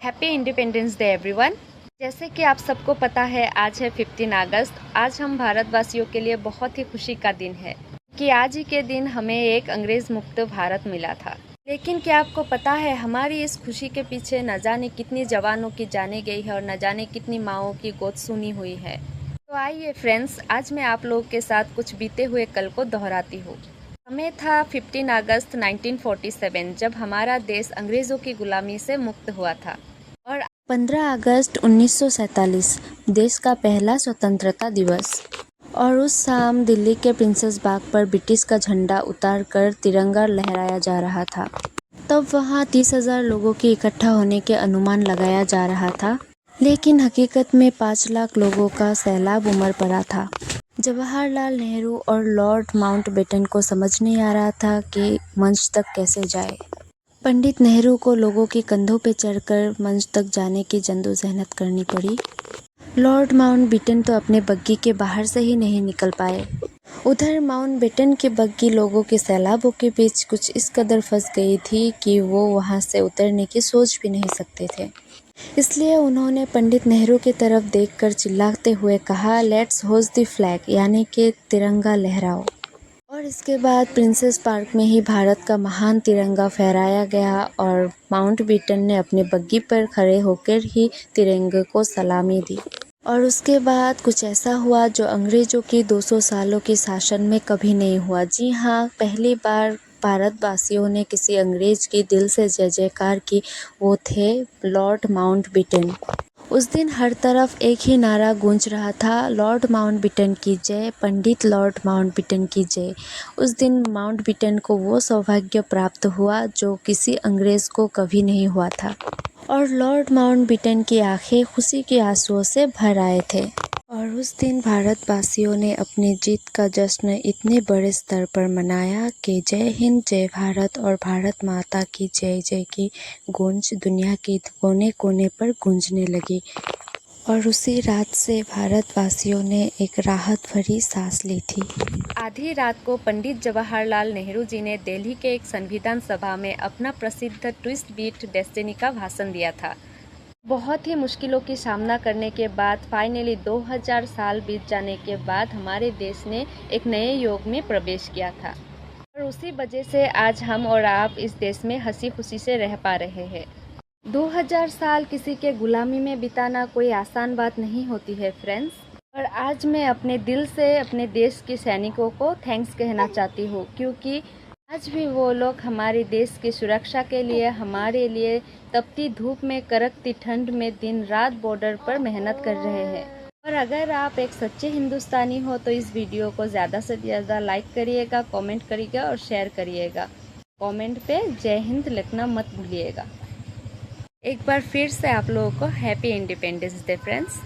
Happy independence day everyone. जैसे कि आप सबको पता है, आज है 15 अगस्त। आज हम भारतवासियों के लिए बहुत ही खुशी का दिन है कि आज ही के दिन हमें एक अंग्रेज मुक्त भारत मिला था। लेकिन क्या आपको पता है, हमारी इस खुशी के पीछे न जाने कितनी जवानों की जाने गई है और न जाने कितनी माँओं की गोद सुनी हुई है। तो आइए फ्रेंड्स, आज मैं आप लोगों के साथ कुछ बीते हुए कल को दोहराती हूँ। हमें था 15 अगस्त 1947, जब हमारा देश अंग्रेज़ों की गुलामी से मुक्त हुआ था। और 15 अगस्त 1947 देश का पहला स्वतंत्रता दिवस। और उस शाम दिल्ली के प्रिंसेस बाग पर ब्रिटिश का झंडा उतारकर तिरंगा लहराया जा रहा था। तब वहां 30,000 लोगों के इकट्ठा होने के अनुमान लगाया जा रहा था, लेकिन हकीकत में 5 लाख लोगों का सैलाब उमड़ पड़ा था। जवाहरलाल नेहरू और लॉर्ड माउंटबेटन को समझ नहीं आ रहा था कि मंच तक कैसे जाए। पंडित नेहरू को लोगों के कंधों पर चढ़कर मंच तक जाने की जद्दोजहद करनी पड़ी। लॉर्ड माउंटबेटन तो अपने बग्गी के बाहर से ही नहीं निकल पाए। उधर माउंटबेटन की बग्गी लोगों के सैलाबों के बीच कुछ इस कदर फंस गई थी कि वो वहां से उतरने की सोच भी नहीं सकते थे। इसलिए उन्होंने पंडित नेहरू की तरफ देखकर चिल्लाते हुए कहा, लेट्स होस्ट द फ्लैग, यानी कि तिरंगा लहराओ। और इसके बाद प्रिंसेस पार्क में ही भारत का महान तिरंगा फहराया गया और माउंटबेटन ने अपने बग्गी पर खड़े होकर ही तिरंगे को सलामी दी। और उसके बाद कुछ ऐसा हुआ जो अंग्रेजों की 200 सालों के शासन में कभी नहीं हुआ। जी हाँ, पहली बार भारतवासियों ने किसी अंग्रेज की दिल से जय जयकार की, वो थे लॉर्ड माउंटबेटन। उस दिन हर तरफ एक ही नारा गूंज रहा था, लॉर्ड माउंटबेटन की जय, पंडित लॉर्ड माउंटबेटन की जय। उस दिन माउंटबेटन को वो सौभाग्य प्राप्त हुआ जो किसी अंग्रेज को कभी नहीं हुआ था। और लॉर्ड माउंटबेटन की आंखें खुशी के आंसुओं से भर आए थे। और उस दिन भारतवासियों ने अपनी जीत का जश्न इतने बड़े स्तर पर मनाया कि जय हिंद, जय भारत और भारत माता की जय जय की गूंज दुनिया के कोने कोने पर गूंजने लगी। और उसी रात से भारतवासियों ने एक राहत भरी सांस ली थी। आधी रात को पंडित जवाहरलाल नेहरू जी ने दिल्ली के एक संविधान सभा में अपना प्रसिद्ध ट्विस्ट बीट डेस्टिनी का भाषण दिया था। बहुत ही मुश्किलों की सामना करने के बाद फाइनली 2000 साल बीत जाने के बाद हमारे देश ने एक नए युग में प्रवेश किया था। और उसी वजह से आज हम और आप इस देश में हंसी खुशी से रह पा रहे हैं। 2000 साल किसी के गुलामी में बिताना कोई आसान बात नहीं होती है फ्रेंड्स। और आज मैं अपने दिल से अपने देश के सैनिकों को थैंक्स कहना चाहती हूँ, क्योंकि आज भी वो लोग हमारे देश की सुरक्षा के लिए, हमारे लिए तपती धूप में, कड़कती ठंड में दिन रात बॉर्डर पर मेहनत कर रहे हैं। और अगर आप एक सच्चे हिंदुस्तानी हो तो इस वीडियो को ज़्यादा से ज़्यादा लाइक करिएगा, कमेंट करिएगा और शेयर करिएगा। कमेंट पे जय हिंद लिखना मत भूलिएगा। एक बार फिर से आप लोगों को हैप्पी इंडिपेंडेंस डे फ्रेंड्स।